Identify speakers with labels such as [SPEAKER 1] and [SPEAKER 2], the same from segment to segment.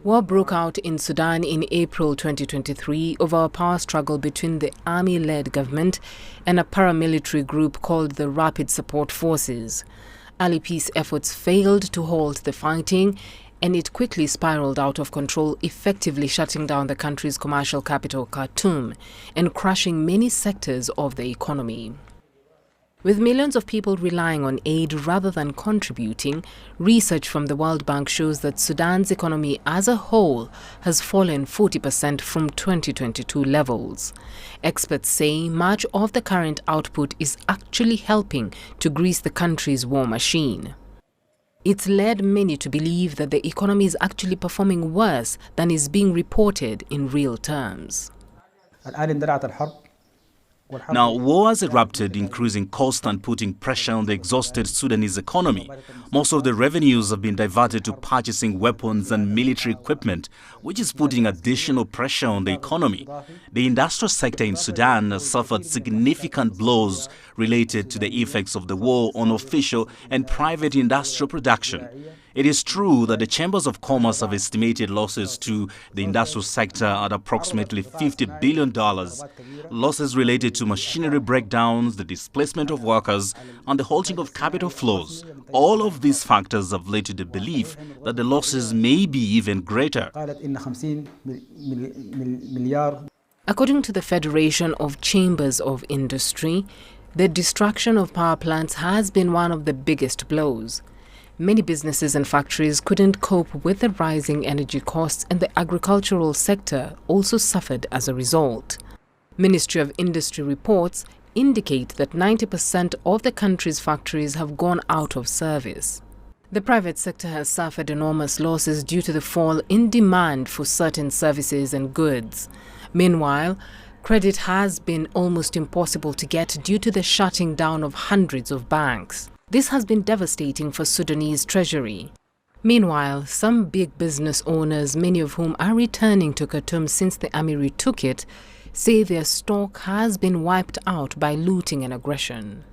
[SPEAKER 1] War broke out in Sudan in April 2023 over a power struggle between the army-led government and a paramilitary group called the Rapid Support Forces. Early peace efforts failed to halt the fighting, and it quickly spiraled out of control, effectively shutting down the country's commercial capital, Khartoum, and crushing many sectors of the economy. With millions of people relying on aid rather than contributing, research from the World Bank shows that Sudan's economy as a whole has fallen 40% from 2022 levels. Experts say much of the current output is actually helping to grease the country's war machine. It's led many to believe that the economy is actually performing worse than is being reported in real terms.
[SPEAKER 2] Now, war has erupted, increasing cost and putting pressure on the exhausted Sudanese economy. Most of the revenues have been diverted to purchasing weapons and military equipment, which is putting additional pressure on the economy. The industrial sector in Sudan has suffered significant blows related to the effects of the war on official and private industrial production. It is true that the Chambers of Commerce have estimated losses to the industrial sector at approximately $50 billion. Losses related to machinery breakdowns, the displacement of workers, and the halting of capital flows. All of these factors have led to the belief that the losses may be even greater.
[SPEAKER 1] According to the Federation of Chambers of Industry, the destruction of power plants has been one of the biggest blows. Many businesses and factories couldn't cope with the rising energy costs, and the agricultural sector also suffered as a result. Ministry of Industry reports indicate that 90% of the country's factories have gone out of service. The private sector has suffered enormous losses due to the fall in demand for certain services and goods. Meanwhile, credit has been almost impossible to get due to the shutting down of hundreds of banks. This has been devastating for Sudanese treasury. Meanwhile, some big business owners, many of whom are returning to Khartoum since the army retook it, say their stock has been wiped out by looting and aggression.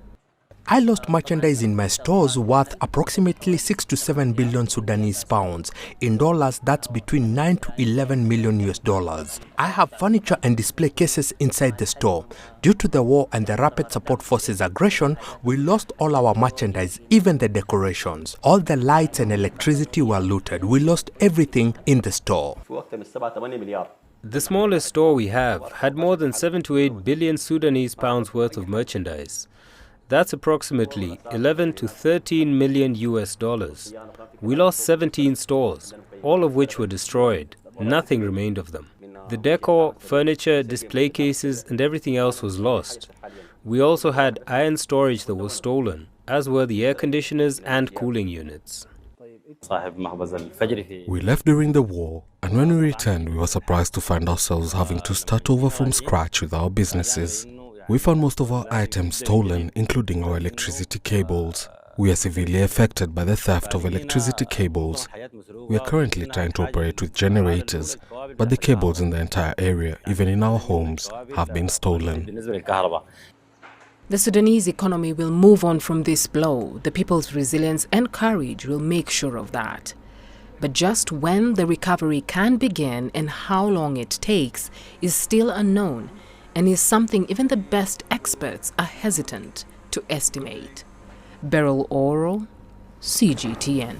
[SPEAKER 3] I lost merchandise in my stores worth approximately 6 to 7 billion Sudanese pounds. In dollars, that's between 9 to 11 million US dollars. I have furniture and display cases inside the store. Due to the war and the Rapid Support Forces aggression, we lost all our merchandise, even the decorations. All the lights and electricity were looted. We lost everything in the store.
[SPEAKER 4] The smallest store we have had more than 7 to 8 billion Sudanese pounds worth of merchandise. That's approximately 11 to 13 million US dollars. We lost 17 stores, all of which were destroyed. Nothing remained of them. The decor, furniture, display cases, and everything else was lost. We also had iron storage that was stolen, as were the air conditioners and cooling units.
[SPEAKER 5] We left during the war, and when we returned, we were surprised to find ourselves having to start over from scratch with our businesses. We found most of our items stolen, including our electricity cables. We are severely affected by the theft of electricity cables. We are currently trying to operate with generators, but the cables in the entire area, even in our homes, have been stolen.
[SPEAKER 1] The Sudanese economy will move on from this blow. The people's resilience and courage will make sure of that. But just when the recovery can begin and how long it takes is still unknown, and is something even the best experts are hesitant to estimate. Beryl Oro, CGTN.